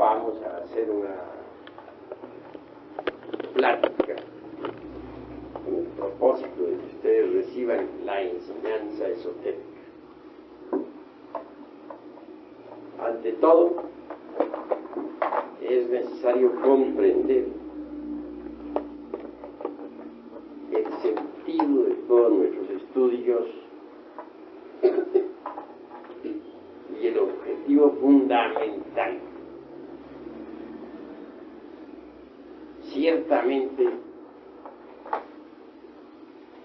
vamos a hacer una plática con el propósito de que ustedes reciban la enseñanza esotérica. Ante todo, es necesario comprender el sentido de todos nuestros estudios y el objetivo fundamental. Ciertamente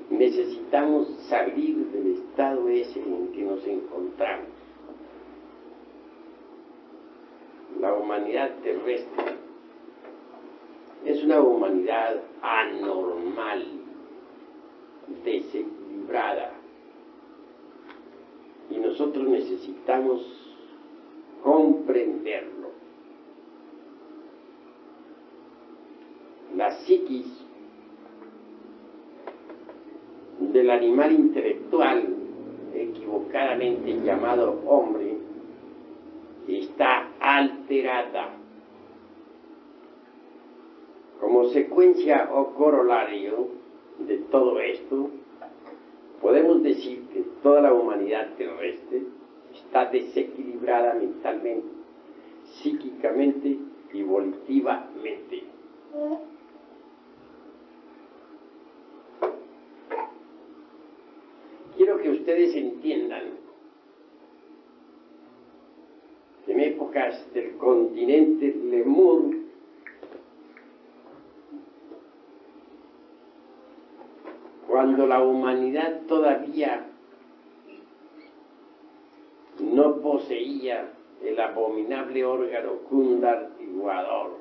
necesitamos salir del estado ese en que nos encontramos. La humanidad terrestre es una humanidad anormal, desequilibrada, y nosotros necesitamos comprenderlo. La psiquis del animal intelectual, equivocadamente llamado hombre, está alterada. Como secuencia o corolario de todo esto, podemos decir que toda la humanidad terrestre está desequilibrada mentalmente, psíquicamente y volitivamente. Quiero que ustedes entiendan que en épocas del continente Lemur, cuando la humanidad todavía no poseía el abominable órgano Kundartiguador,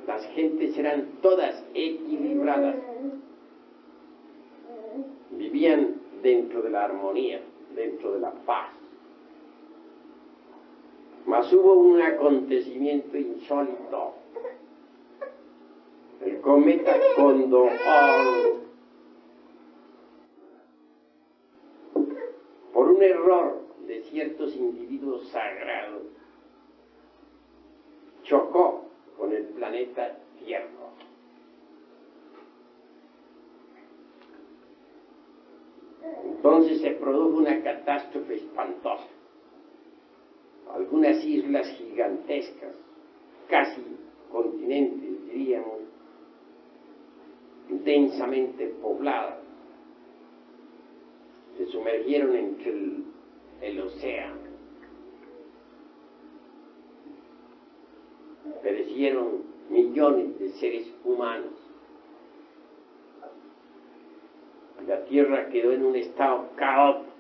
las gentes eran todas equilibradas, vivían dentro de la armonía, dentro de la paz. Mas hubo un acontecimiento insólito. El cometa Condor, por un error de ciertos individuos sagrados, chocó con el planeta Tierra. Entonces se produjo una catástrofe espantosa. Algunas islas gigantescas, casi continentes, diríamos, densamente pobladas, se sumergieron entre el océano. Perecieron millones de seres humanos. La Tierra quedó en un estado caótico.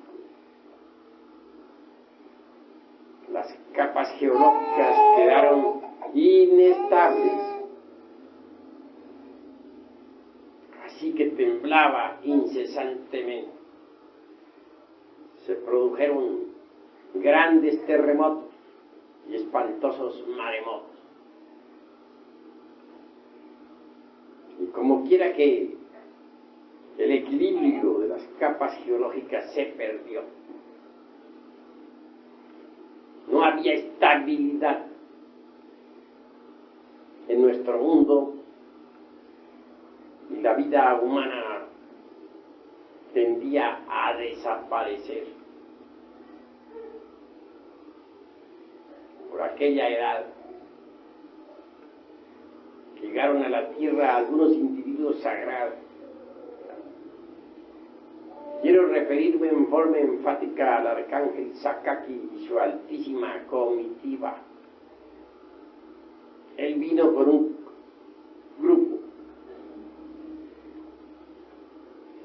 Las capas geológicas quedaron inestables. Así que temblaba incesantemente. Se produjeron grandes terremotos y espantosos maremotos. Y como quiera que el equilibrio de las capas geológicas se perdió, no había estabilidad en nuestro mundo y la vida humana tendía a desaparecer. Por aquella edad llegaron a la Tierra algunos individuos sagrados. Quiero referirme en forma enfática al arcángel Sakaki y su altísima comitiva. Él vino con un grupo.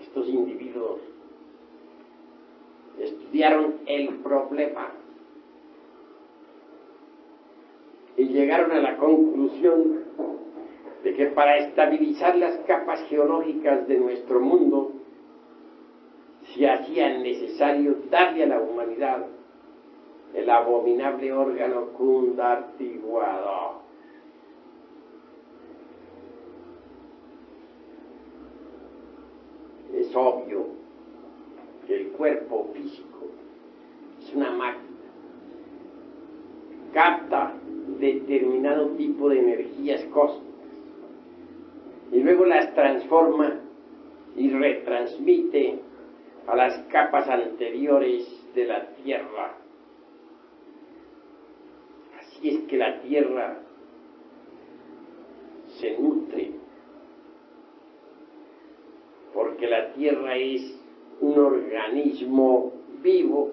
Estos individuos estudiaron el problema y llegaron a la conclusión de que para estabilizar las capas geológicas de nuestro mundo se hacía necesario darle a la humanidad el abominable órgano Kundartiguador. Es obvio que el cuerpo físico es una máquina capta determinado tipo de energías cósmicas y luego las transforma y retransmite a las capas anteriores de la Tierra. Así es que la Tierra se nutre, porque la Tierra es un organismo vivo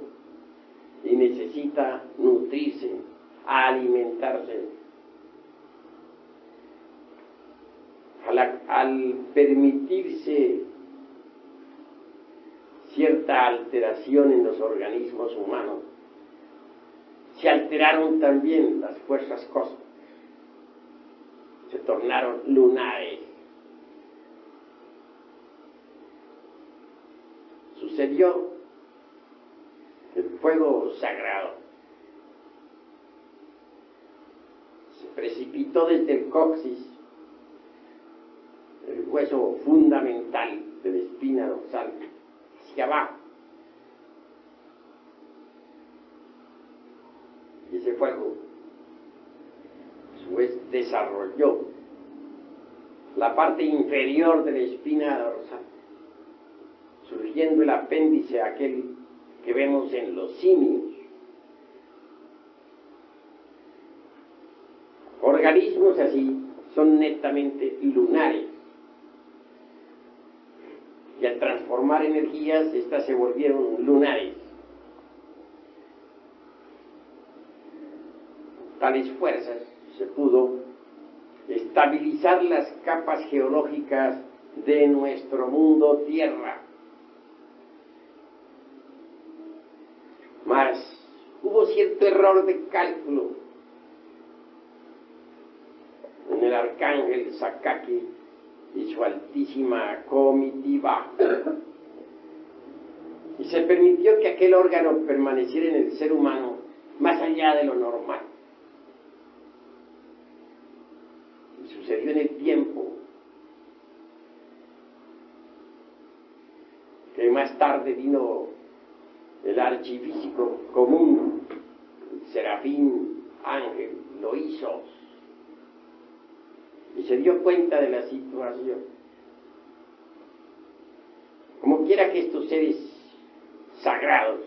y necesita nutrirse, alimentarse. Al permitirse cierta alteración en los organismos humanos, se alteraron también las fuerzas cósmicas, se tornaron lunares. Sucedió que el fuego sagrado se precipitó desde el coxis, el hueso fundamental de la espina dorsal, hacia abajo. Y ese fuego, a su vez, desarrolló la parte inferior de la espina dorsal, surgiendo el apéndice aquel que vemos en los simios. Organismos así son netamente lunares. Y al transformar energías, estas se volvieron lunares. Tales fuerzas se pudo estabilizar las capas geológicas de nuestro mundo Tierra. Mas hubo cierto error de cálculo en el arcángel Sakaki y su altísima comitiva, y se permitió que aquel órgano permaneciera en el ser humano más allá de lo normal. Y sucedió en el tiempo que más tarde vino el archifísico común, el serafín ángel Loisos, y se dio cuenta de la situación. Como quiera que estos seres sagrados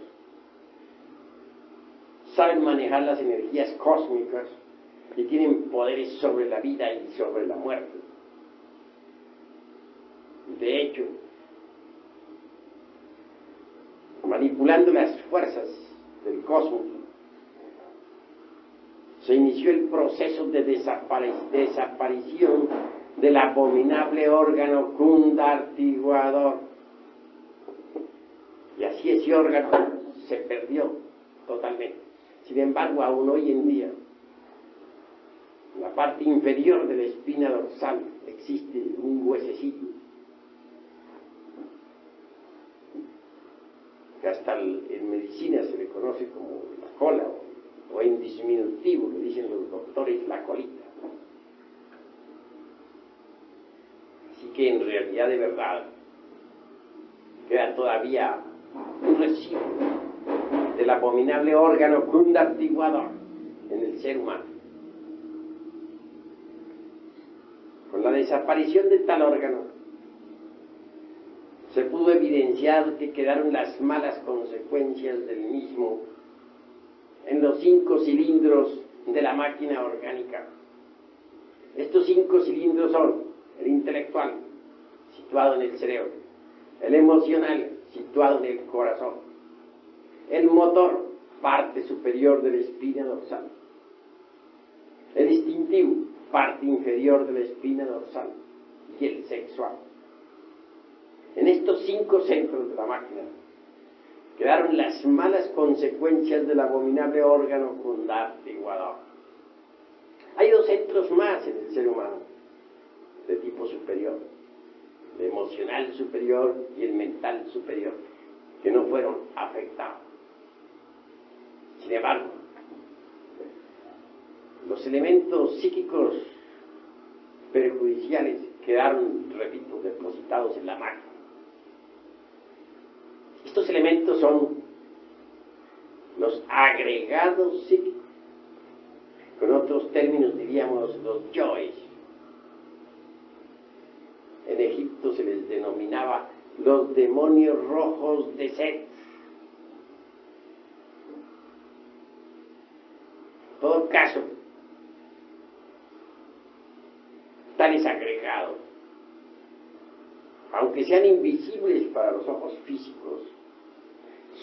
saben manejar las energías cósmicas y tienen poderes sobre la vida y sobre la muerte. De hecho, manipulando las fuerzas del cosmos, se inició el proceso de desaparición del abominable órgano kundartiguador. Y así ese órgano se perdió totalmente. Sin embargo, aún hoy en día, en la parte inferior de la espina dorsal existe un huesecillo que hasta en medicina se le conoce como la cola, o en diminutivo, le dicen los doctores, la colita. Así que en realidad, de verdad, queda todavía un residuo del abominable órgano kundartiguador en el ser humano. Con la desaparición de tal órgano, se pudo evidenciar que quedaron las malas consecuencias del mismo en los 5 cilindros de la máquina orgánica. Estos 5 cilindros son el intelectual, situado en el cerebro; el emocional, situado en el corazón; el motor, parte superior de la espina dorsal; el instintivo, parte inferior de la espina dorsal; y el sexual. En estos 5 centros de la máquina quedaron las malas consecuencias del abominable órgano kundartiguador. Hay 2 centros más en el ser humano, de tipo superior: el emocional superior y el mental superior, que no fueron afectados. Sin embargo, los elementos psíquicos perjudiciales quedaron, repito, depositados en la máquina. Estos elementos son los agregados psíquicos, Con otros términos diríamos los yoes. En Egipto se les denominaba los demonios rojos de Set. En todo caso, tales agregados, aunque sean invisibles para los ojos físicos,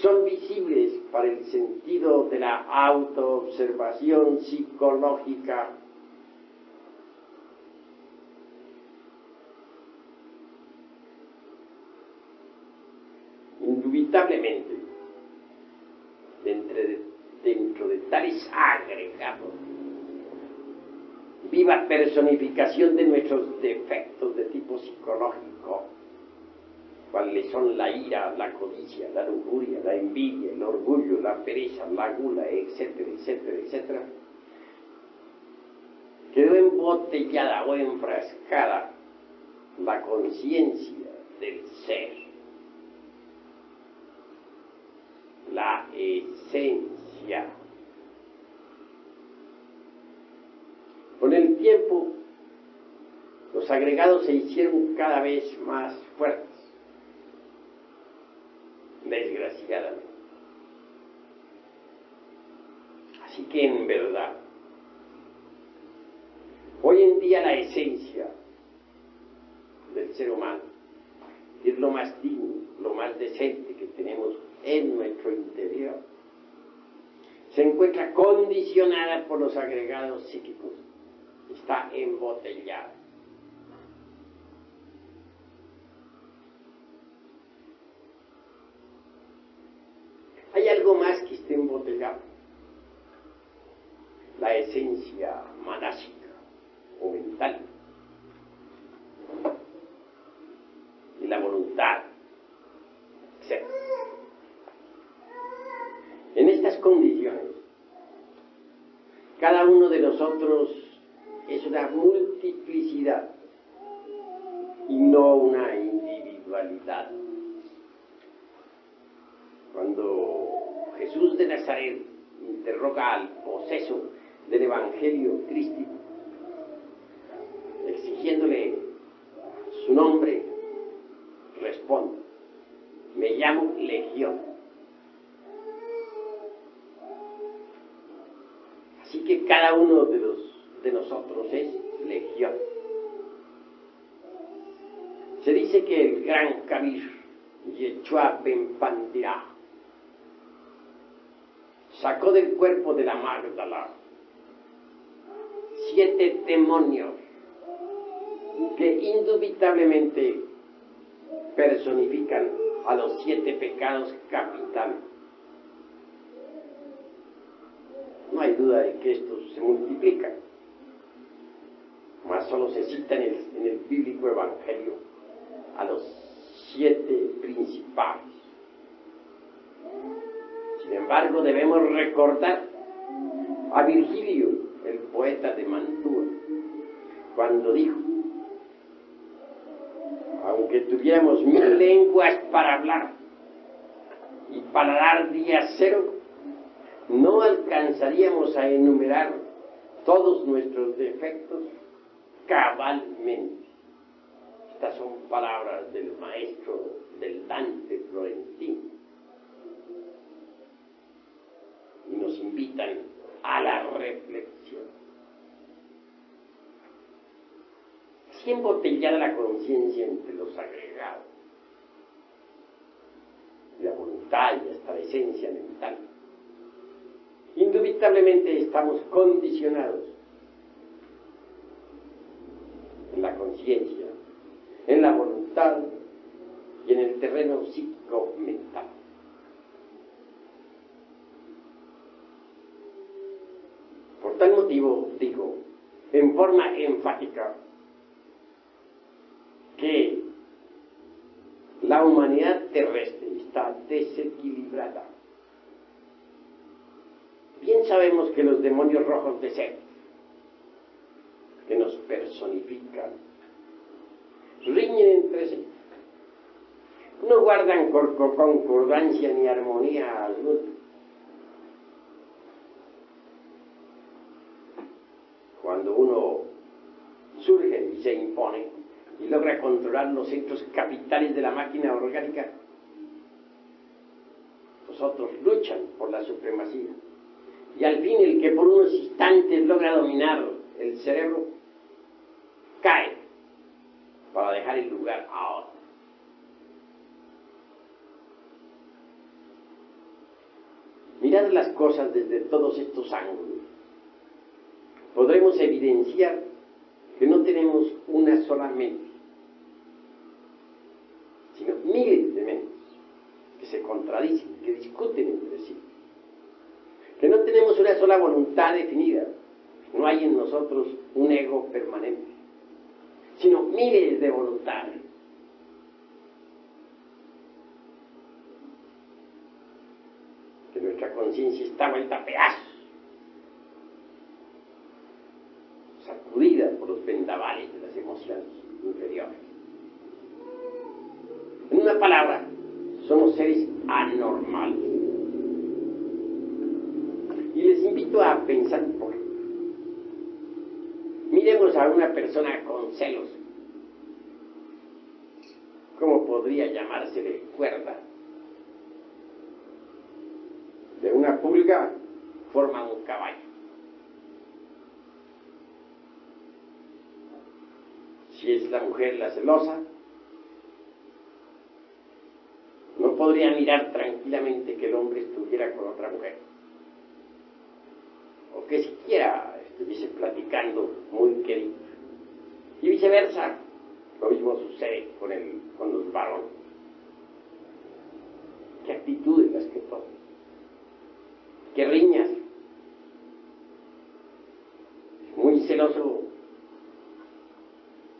son visibles para el sentido de la autoobservación psicológica. Indubitablemente, dentro de tales agregados, viva personificación de nuestros defectos de tipo psicológico, cuáles son la ira, la codicia, la lujuria, la envidia, el orgullo, la pereza, la gula, etcétera, etcétera, etcétera, quedó embotellada o enfrascada la conciencia del ser, la esencia. Con el tiempo, los agregados se hicieron cada vez más fuertes, desgraciadamente. Así que en verdad, hoy en día la esencia del ser humano es lo más digno, lo más decente que tenemos en nuestro interior. Se encuentra condicionada por los agregados psíquicos, está embotellada. Hay algo más que está embotellado: la esencia manásica o mental y la voluntad, etc. En estas condiciones, cada uno de nosotros es una multiplicidad y no una individualidad. Cuando Jesús de Nazaret interroga al poseso del Evangelio crístico, exigiéndole su nombre, responde: me llamo Legión. Así que cada uno de nosotros es Legión. Se dice que el gran Kabir, Yeshua Ben Pandirá, sacó del cuerpo de la Magdala 7 demonios que indubitablemente personifican a los 7 pecados capitales. No hay duda de que estos se multiplican, mas solo se cita en el bíblico evangelio a los 7 principales. Sin embargo, debemos recordar a Virgilio, el poeta de Mantua, cuando dijo: aunque tuviéramos 1000 lenguas para hablar y paladar día cero, no alcanzaríamos a enumerar todos nuestros defectos cabalmente. Estas son palabras del maestro del Dante Florentino y nos invitan a la reflexión. Así embotellada la conciencia entre los agregados, la voluntad y hasta la esencia mental, indubitablemente estamos condicionados en la conciencia, en la voluntad y en el terreno psíquico-mental. Por tal motivo digo en forma enfática que la humanidad terrestre está desequilibrada. Bien sabemos que los demonios rojos de Set, que nos personifican, riñen entre sí. No guardan concordancia ni armonía alguna. logra controlar los centros capitales de la máquina orgánica, los otros luchan por la supremacía. Y al fin el que por unos instantes logra dominar el cerebro, cae para dejar el lugar a otro. Mirad las cosas desde todos estos ángulos. Podremos evidenciar que no tenemos una sola mente, sino miles de mentes que se contradicen, que discuten entre sí. Que no tenemos una sola voluntad definida, no hay en nosotros un ego permanente, sino miles de voluntades. Que nuestra conciencia está vuelta a pedazos, sacudida por los vendavales de las emociones inferiores. En una palabra, somos seres anormales. Y les invito a pensar un poco. Miremos a una persona con celos. ¿Cómo podría llamársele cuerda? De una pulga forma un caballo. Si es la mujer la celosa, no podría mirar tranquilamente que el hombre estuviera con otra mujer, o que siquiera estuviese platicando muy querido. Y viceversa, lo mismo sucede con los varones. ¿Qué actitudes las que toman? ¿Qué riñas? Muy celoso,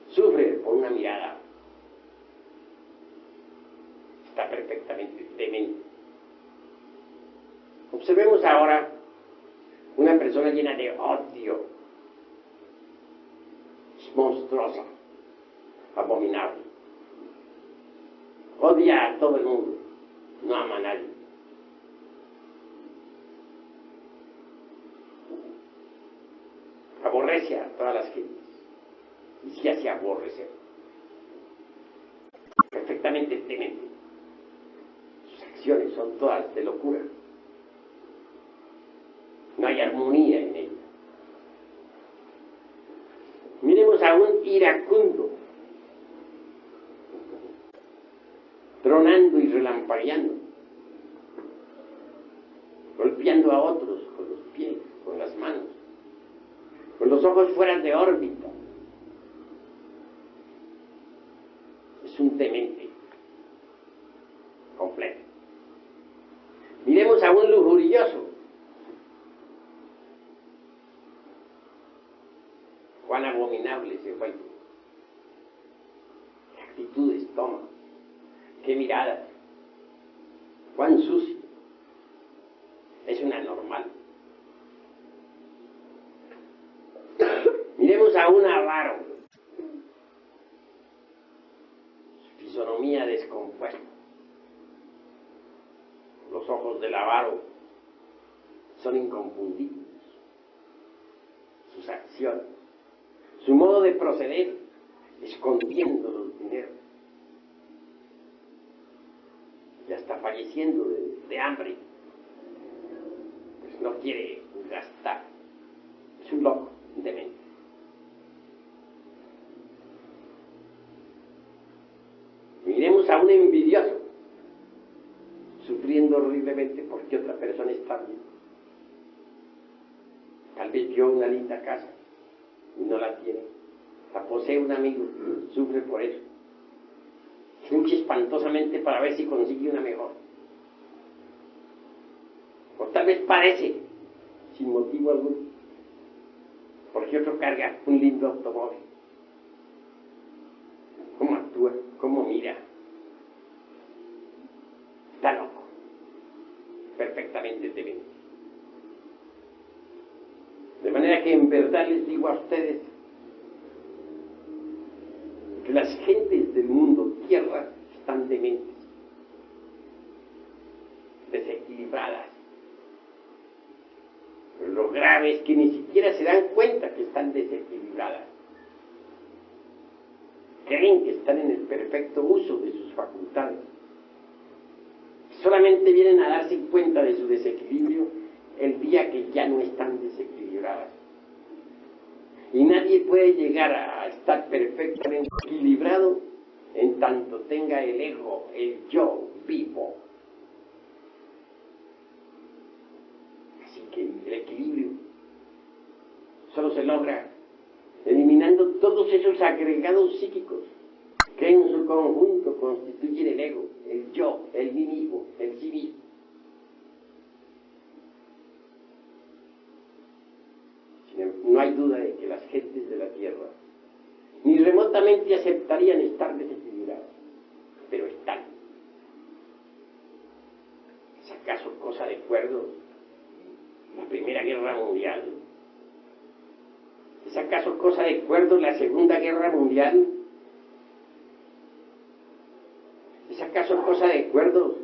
sufre por una mirada. Está perfectamente demente. Observemos ahora una persona llena de odio. Es monstruosa, abominable. Odia a todo el mundo, no ama a nadie. Aborrece a todas las gentes y se hace aborrecer. Perfectamente demente. Sus acciones son todas de locura. No hay armonía en ella. Miremos a un iracundo, tronando y relampagueando, golpeando a otros con los pies, con las manos, con los ojos fuera de órbita. Es un demente completo. Miremos a un lujurioso. Cuán abominable se vuelve. Qué actitudes toma. Qué miradas. Cuán sucio. Es un anormal. Miremos a un avaro. Su fisonomía descompuesta. Los ojos del avaro son inconfundibles. Sus acciones, su modo de proceder, escondiendo los dineros. Ya está falleciendo de hambre. Pues no quiere gastar. Es un loco, demente. Miremos a un envidioso, sufriendo horriblemente porque otra persona está bien. Tal vez vio una linda casa y no la tiene. La posee un amigo, sufre por eso. Lucha espantosamente para ver si consigue una mejor. O tal vez parece, sin motivo alguno, porque otro carga un lindo automóvil. ¿Cómo actúa? ¿Cómo mira? Está loco. Perfectamente demente. De manera que en verdad les digo a ustedes que las gentes del mundo tierra están dementes, desequilibradas. Pero lo grave es que ni siquiera se dan cuenta que están desequilibradas. creen que están en el perfecto uso de sus facultades. Solamente vienen a darse cuenta de su desequilibrio el día que ya no están desequilibradas. Y nadie puede llegar a estar perfectamente equilibrado en tanto tenga el ego, el yo vivo. Así que el equilibrio solo se logra eliminando todos esos agregados psíquicos que en su conjunto constituyen el ego, el yo, el mí mismo, el sí mismo. No hay duda de que las gentes de la Tierra ni remotamente aceptarían estar desequilibradas, pero están. ¿Es acaso cosa de acuerdo la Primera Guerra Mundial? ¿Es acaso cosa de acuerdo la Segunda Guerra Mundial? ¿Es acaso cosa de acuerdo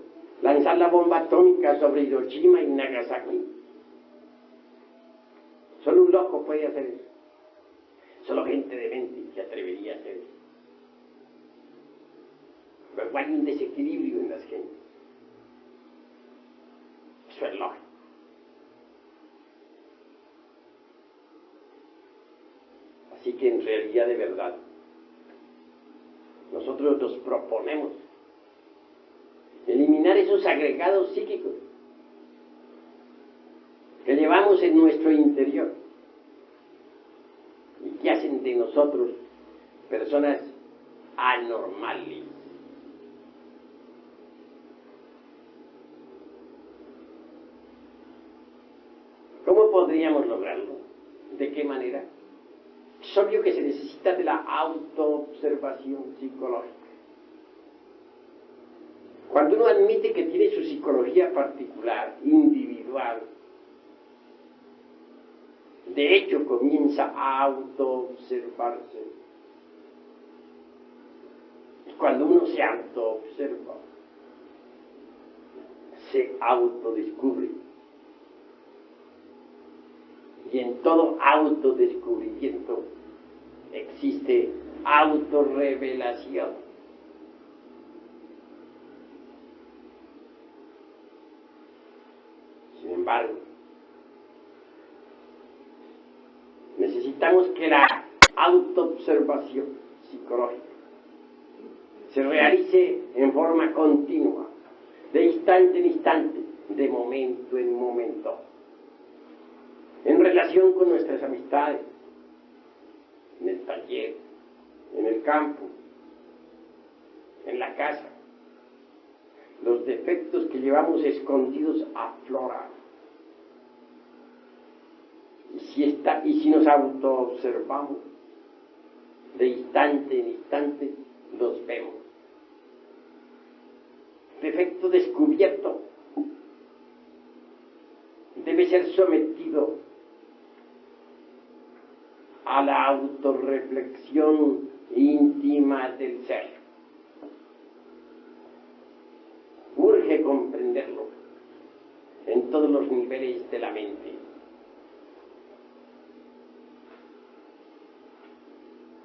lanzar la bomba atómica sobre Hiroshima y Nagasaki? Solo un loco puede hacer eso. Solo gente demente se atrevería a hacer eso. Pero hay un desequilibrio en las gentes. Eso es lógico. Así que en realidad, de verdad, nosotros nos proponemos eliminar esos agregados psíquicos que llevamos en nuestro interior y que hacen de nosotros personas anormales. ¿Cómo podríamos lograrlo? ¿De qué manera? Es obvio que se necesita de la autoobservación psicológica. Cuando uno admite que tiene su psicología particular, individual, de hecho comienza a autoobservarse. Y cuando uno se autoobserva, se autodescubre. Y en todo autodescubrimiento existe autorrevelación. Sin embargo, necesitamos que la autoobservación psicológica se realice en forma continua, de instante en instante, de momento en momento, en relación con nuestras amistades, en el taller, en el campo, en la casa. Los defectos que llevamos escondidos afloran. Y si nos autoobservamos, de instante en instante los vemos. Defecto descubierto debe ser sometido a la autorreflexión íntima del ser. Urge comprenderlo en todos los niveles de la mente.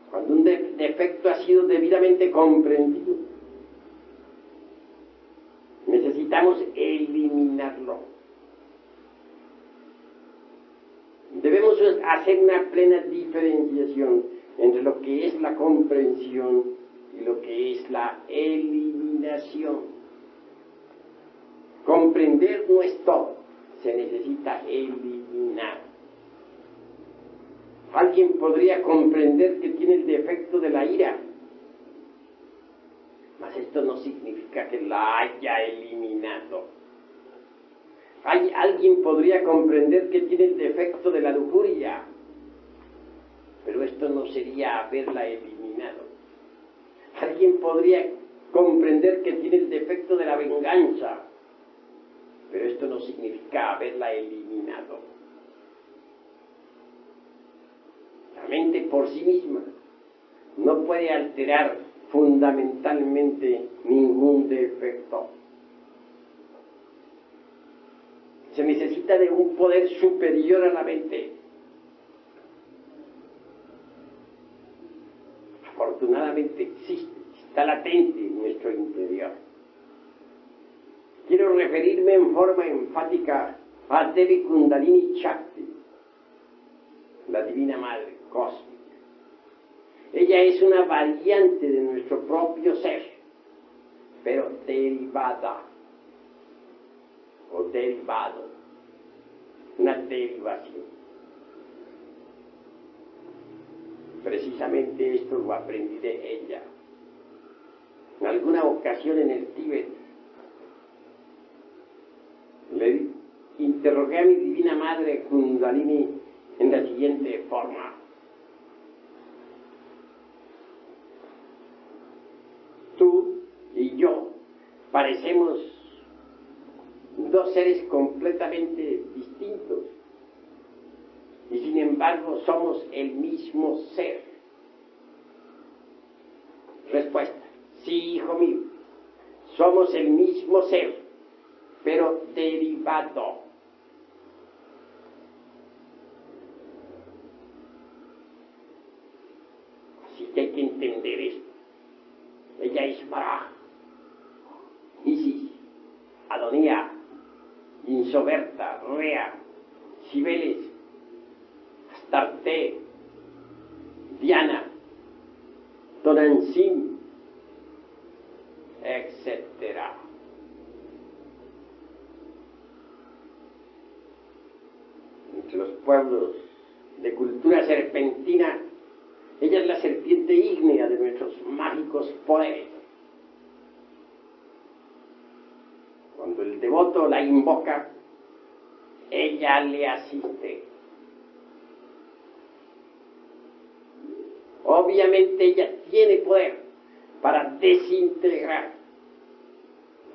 Cuando un defecto ha sido debidamente comprendido, necesitamos eliminarlo. Debemos hacer una plena diferenciación entre lo que es la comprensión y lo que es la eliminación. Comprender no es todo, se necesita eliminar. Alguien podría comprender que tiene el defecto de la ira, mas esto no significa que la haya eliminado. Alguien podría comprender que tiene el defecto de la lujuria, pero esto no sería haberla eliminado. Alguien podría comprender que tiene el defecto de la venganza, pero esto no significa haberla eliminado. La mente por sí misma no puede alterar fundamentalmente ningún defecto. Se necesita de un poder superior a la mente. Afortunadamente interior. Quiero referirme en forma enfática a Devi Kundalini Shakti, la Divina Madre Cósmica. Ella es una variante de nuestro propio ser, pero derivada o derivado, una derivación. Precisamente esto lo aprendí de ella. En alguna ocasión en el Tíbet, le interrogué a mi Divina Madre Kundalini en la siguiente forma: tú y yo parecemos dos seres completamente distintos y sin embargo somos el mismo ser. Respuesta: sí, hijo mío, somos el mismo ser, pero derivado. Así que hay que entender esto. Ella es Varaha, Isis, Adonía, Insoberta, Rea, Cibeles, Astarte, Diana, Tonantzin, etc. Entre los pueblos de cultura serpentina, ella es la serpiente ígnea de nuestros mágicos poderes. Cuando el devoto la invoca, ella le asiste. Obviamente ella tiene poder para desintegrar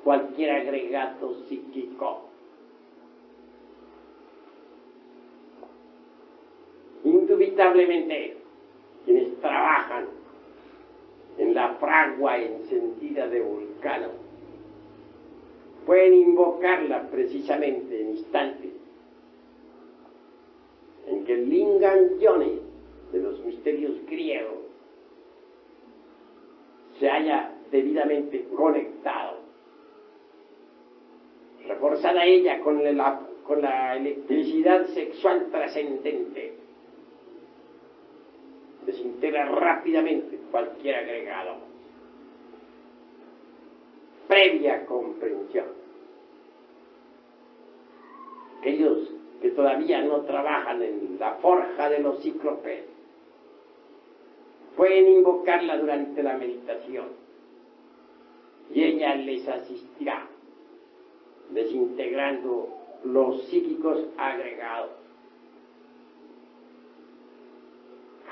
cualquier agregado psíquico. Indubitablemente, quienes trabajan en la fragua encendida de Vulcano pueden invocarla precisamente en instantes en que el Lingam Yoni de los misterios griegos se haya debidamente conectado, reforzada ella con la electricidad sexual trascendente, desintegra rápidamente cualquier agregado. Previa comprensión. Aquellos que todavía no trabajan en la forja de los cíclopes pueden invocarla durante la meditación y ella les asistirá desintegrando los psíquicos agregados.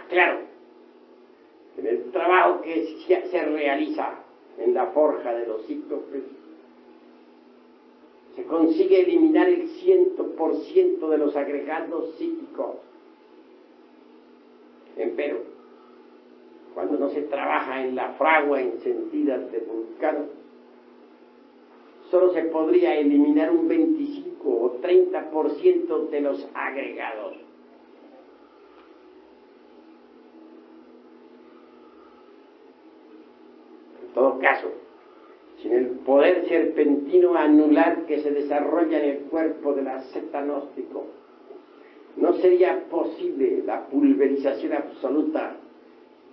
Claro, en el trabajo que se realiza en la forja de los cíclopes se consigue eliminar el 100% de los agregados psíquicos. Empero, cuando no se trabaja en la fragua encendida de Vulcano, solo se podría eliminar un 25 o 30% de los agregados. En todo caso, sin el poder serpentino anular que se desarrolla en el cuerpo del asceta gnóstico, no sería posible la pulverización absoluta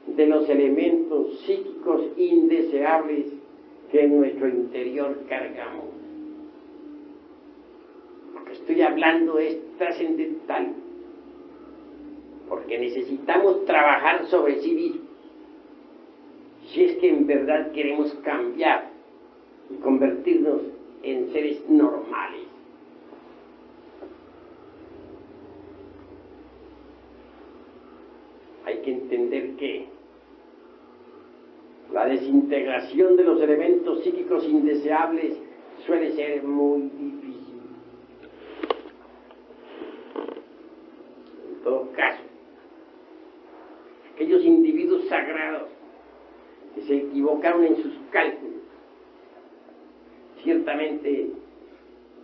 de los elementos psíquicos indeseables que en nuestro interior cargamos. Lo que estoy hablando es trascendental, porque necesitamos trabajar sobre sí mismos, si es que en verdad queremos cambiar y convertirnos en seres normales. Hay que entender que la desintegración de los elementos psíquicos indeseables suele ser muy difícil. En todo caso, aquellos individuos sagrados que se equivocaron en sus cálculos ciertamente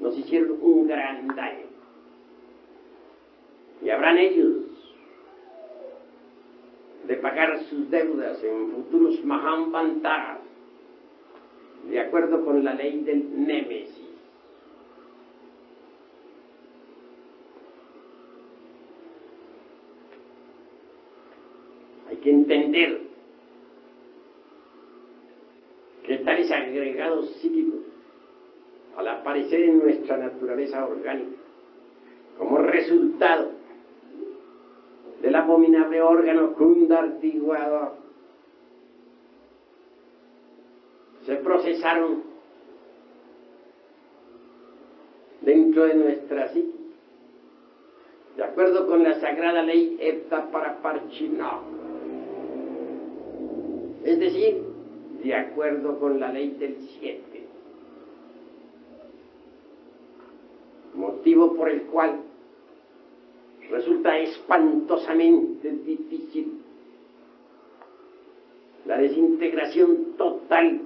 nos hicieron un gran daño. Y habrán ellos de pagar sus deudas en futuros Mahamvantaras, de acuerdo con la ley del némesis. Hay que entender que tales agregados psíquicos, al aparecer en nuestra naturaleza orgánica, como resultado del abominable órgano cundartiguador, se procesaron dentro de nuestra psique, de acuerdo con la sagrada ley Hepta Paraparchino, es decir, de acuerdo con la ley del 7, motivo por el cual resulta espantosamente difícil la desintegración total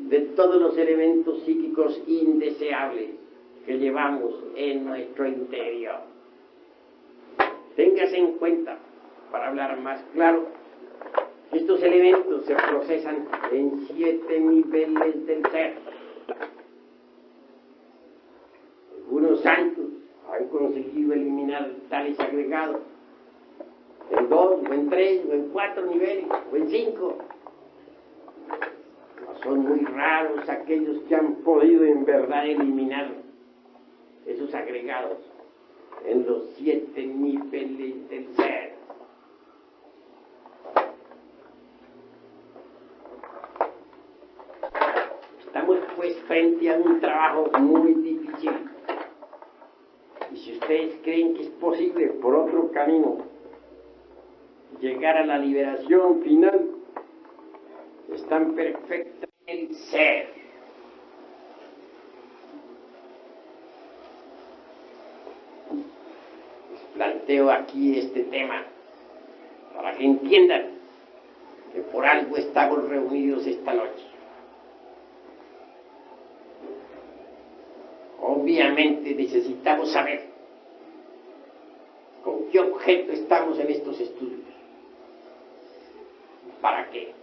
de todos los elementos psíquicos indeseables que llevamos en nuestro interior. Téngase en cuenta, para hablar más claro, que estos elementos se procesan en 7 niveles del ser. Algunos santos han conseguido eliminar tales agregados en 2, o en 3, o en 4 niveles, o en 5. Son muy raros aquellos que han podido en verdad eliminar esos agregados en los 7 niveles del ser. Estamos pues frente a un trabajo muy difícil. Y si ustedes creen que es posible por otro camino llegar a la liberación final, están perfectos en el ser. Les planteo aquí este tema para que entiendan que por algo estamos reunidos esta noche. Obviamente necesitamos saber con qué objeto estamos en estos estudios. ¿Para qué?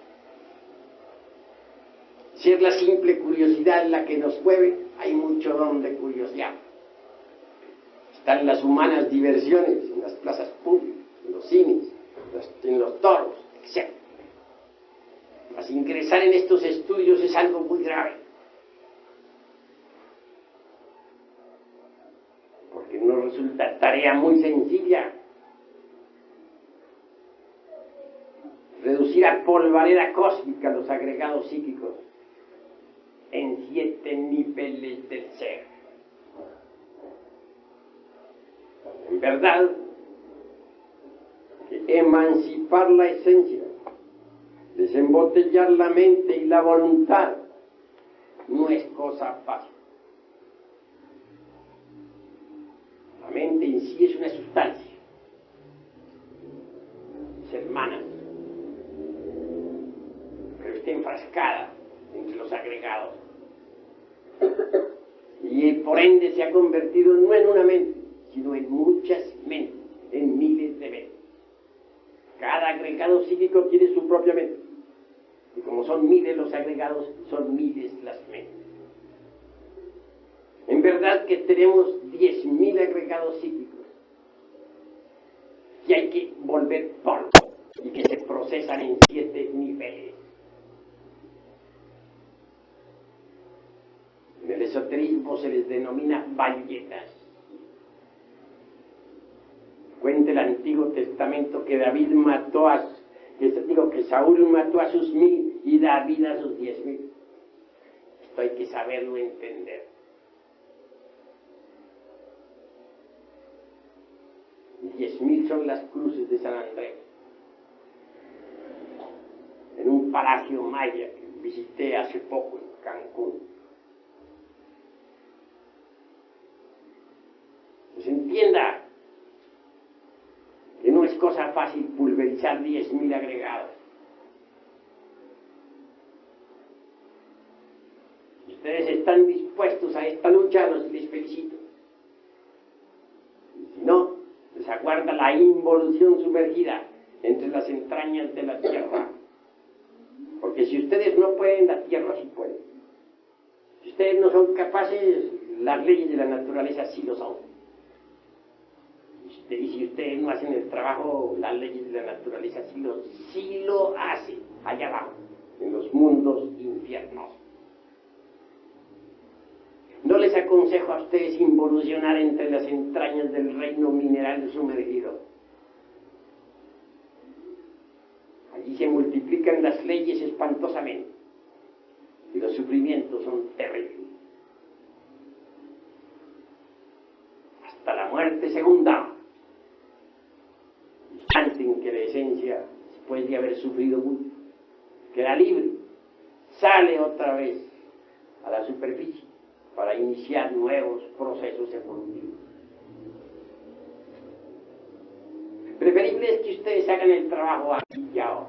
Si es la simple curiosidad la que nos mueve, hay mucho don de curiosidad. Están las humanas diversiones en las plazas públicas, en los cines, en los toros, etc. Mas ingresar en estos estudios es algo muy grave. Porque no resulta tarea muy sencilla reducir a polvareda cósmica los agregados psíquicos en 7 niveles del ser. En verdad, que emancipar la esencia, desembotellar la mente y la voluntad, no es cosa fácil. La mente en sí es una sustancia, es hermana, pero está enfrascada entre los agregados. Y por ende se ha convertido no en una mente, sino en muchas mentes, en miles de mentes. Cada agregado psíquico tiene su propia mente. Y como son miles los agregados, son miles las mentes. En verdad que tenemos 10.000 agregados psíquicos que hay que volver polvo y que se procesan en 7 niveles. En el esoterismo se les denomina bayetas. Cuenta el Antiguo Testamento que que Saúl mató a sus 1.000 y David a sus 10.000. Esto hay que saberlo entender. 10.000 son las cruces de San Andrés. En un palacio maya que visité hace poco en Cancún. Pues entienda que no es cosa fácil pulverizar 10.000 agregados. Si ustedes están dispuestos a esta lucha, les felicito. Y si no, les aguarda la involución sumergida entre las entrañas de la tierra. Porque que si ustedes no pueden, la tierra sí puede. Si ustedes no son capaces, las leyes de la naturaleza sí lo son. Y si ustedes no hacen el trabajo, las leyes de la naturaleza sí lo hacen, allá abajo, en los mundos infiernos. No les aconsejo a ustedes involucionar entre las entrañas del reino mineral sumergido. Allí se multiplican las leyes espantosamente y los sufrimientos son terribles. Hasta la muerte segunda, instante en que la esencia, después de haber sufrido mucho, queda libre, sale otra vez a la superficie para iniciar nuevos procesos evolutivos. Preferible es que ustedes hagan el trabajo aquí y ahora,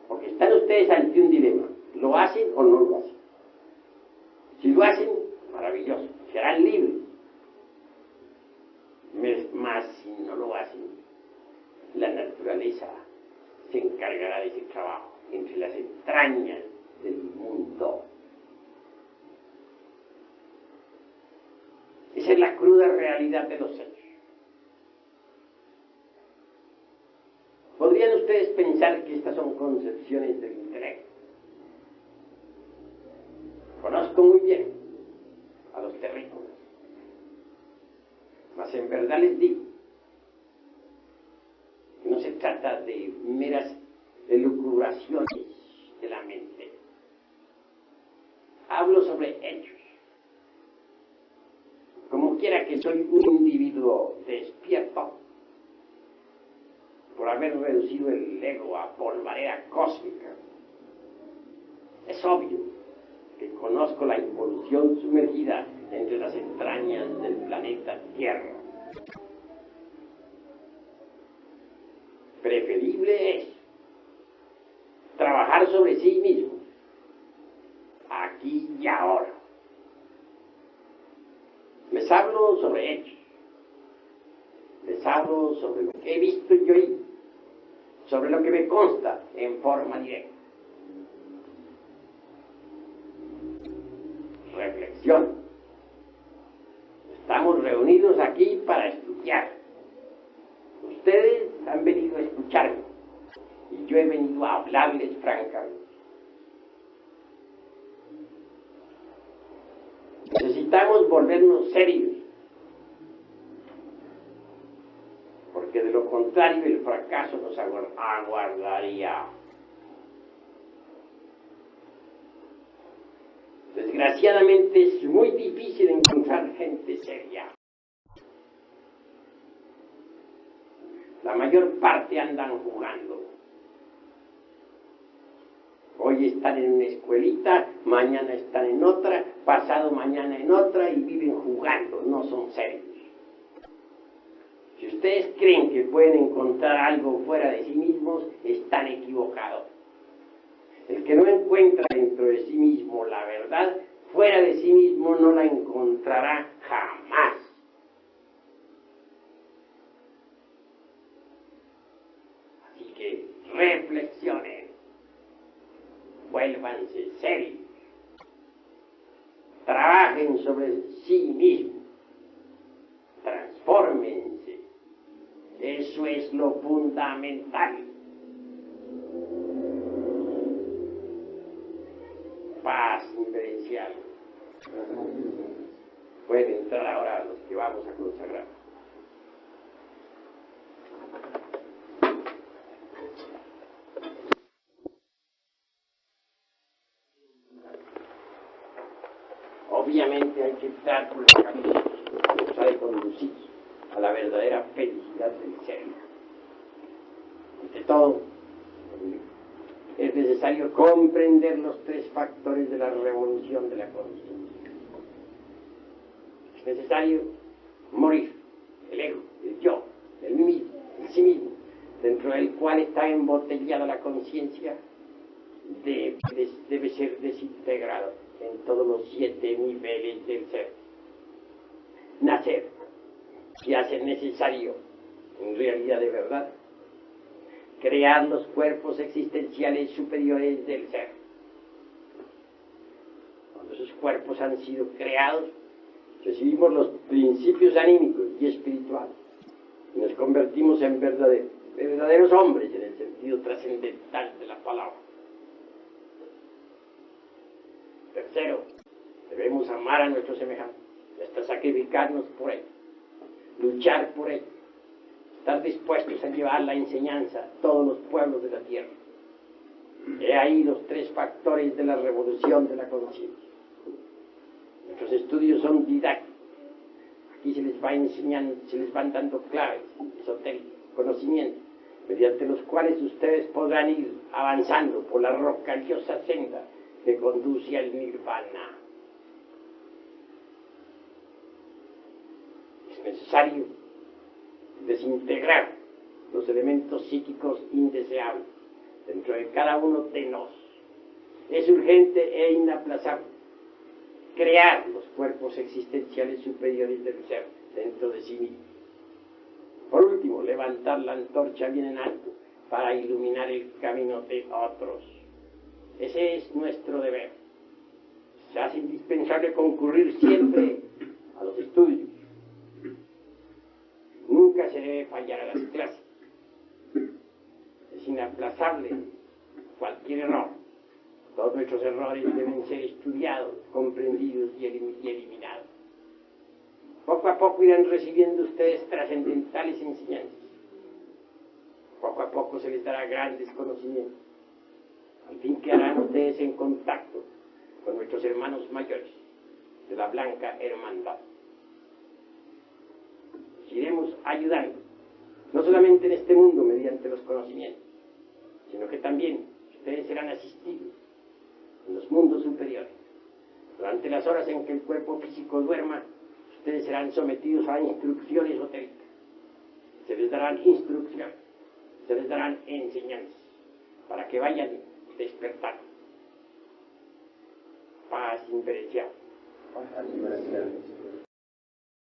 porque están ustedes ante un dilema: ¿lo hacen o no lo hacen? Si lo hacen, maravilloso, serán libres. Más si no lo hacen, la naturaleza se encargará de ese trabajo entre las entrañas del mundo. Esa es la cruda realidad de los hechos. ¿Podrían ustedes pensar que estas son concepciones del intelecto? Conozco muy bien a los terrícolas, mas en verdad les digo que no se trata de meras elucubraciones de la mente. Hablo sobre hechos. Como quiera que soy un individuo despierto, por haber reducido el ego a polvareda cósmica, es obvio que conozco la involución sumergida entre las entrañas del planeta Tierra. Preferible es trabajar sobre sí mismo, aquí y ahora. Les hablo sobre hechos, les hablo sobre lo que he visto y oído, sobre lo que me consta en forma directa. Reflexión. Estamos reunidos aquí para estudiar. Ustedes han venido a escucharme y yo he venido a hablarles francamente. Necesitamos volvernos serios, porque de lo contrario el fracaso nos aguardaría. Desgraciadamente es muy difícil encontrar gente seria. La mayor parte andan jugando. Hoy están en una escuelita, mañana están en otra, pasado mañana en otra y viven jugando, no son serios. Si ustedes creen que pueden encontrar algo fuera de sí mismos, están equivocados. El que no encuentra dentro de sí mismo la verdad, fuera de sí mismo no la encontrará jamás. Así que reflexionen, vuélvanse serios, trabajen sobre sí mismos, transfórmense. Eso es lo fundamental. Paz inverencial. Pueden entrar ahora los que vamos a consagrar. Obviamente hay que estar por el camino que nos ha de conducir a la verdadera felicidad del ser. Ante todo, es necesario comprender los tres factores de la revolución de la conciencia. Es necesario morir, el ego, el yo, el mí mismo, el sí mismo, dentro del cual está embotellada la conciencia, debe ser desintegrado en todos los 7 niveles del ser. Nacer y hacer necesario, en realidad de verdad, crear los cuerpos existenciales superiores del ser. Cuando esos cuerpos han sido creados, recibimos los principios anímicos y espirituales y nos convertimos en verdaderos hombres en el sentido trascendental de la palabra. Tercero, debemos amar a nuestros semejantes, hasta sacrificarnos por ellos, luchar por ellos, estar dispuestos a llevar la enseñanza a todos los pueblos de la tierra. He ahí los tres factores de la revolución de la conciencia. Nuestros estudios son didácticos. Aquí se les va enseñando, se les van dando claves esotéricas, conocimientos, mediante los cuales ustedes podrán ir avanzando por la rocallosa senda que conduce al nirvana. Es necesario desintegrar los elementos psíquicos indeseables dentro de cada uno de nosotros. Es urgente e inaplazable crear los cuerpos existenciales superiores del ser dentro de sí mismo. Por último, levantar la antorcha bien en alto para iluminar el camino de otros. Ese es nuestro deber. Se hace indispensable concurrir siempre a los estudios. Nunca se debe fallar a las clases. Es inaplazable cualquier error. Todos nuestros errores deben ser estudiados, comprendidos y eliminados. Poco a poco irán recibiendo ustedes trascendentales enseñanzas. Poco a poco se les dará grandes conocimientos. Al fin quedarán ustedes en contacto con nuestros hermanos mayores de la Blanca Hermandad. Les iremos ayudando, no solamente en este mundo mediante los conocimientos, sino que también ustedes serán asistidos en los mundos superiores. Durante las horas en que el cuerpo físico duerma, ustedes serán sometidos a instrucciones esotéricas. Se les darán instrucciones, se les darán enseñanzas, para que vayan despertando. Paz inverencial. Paz inverencial.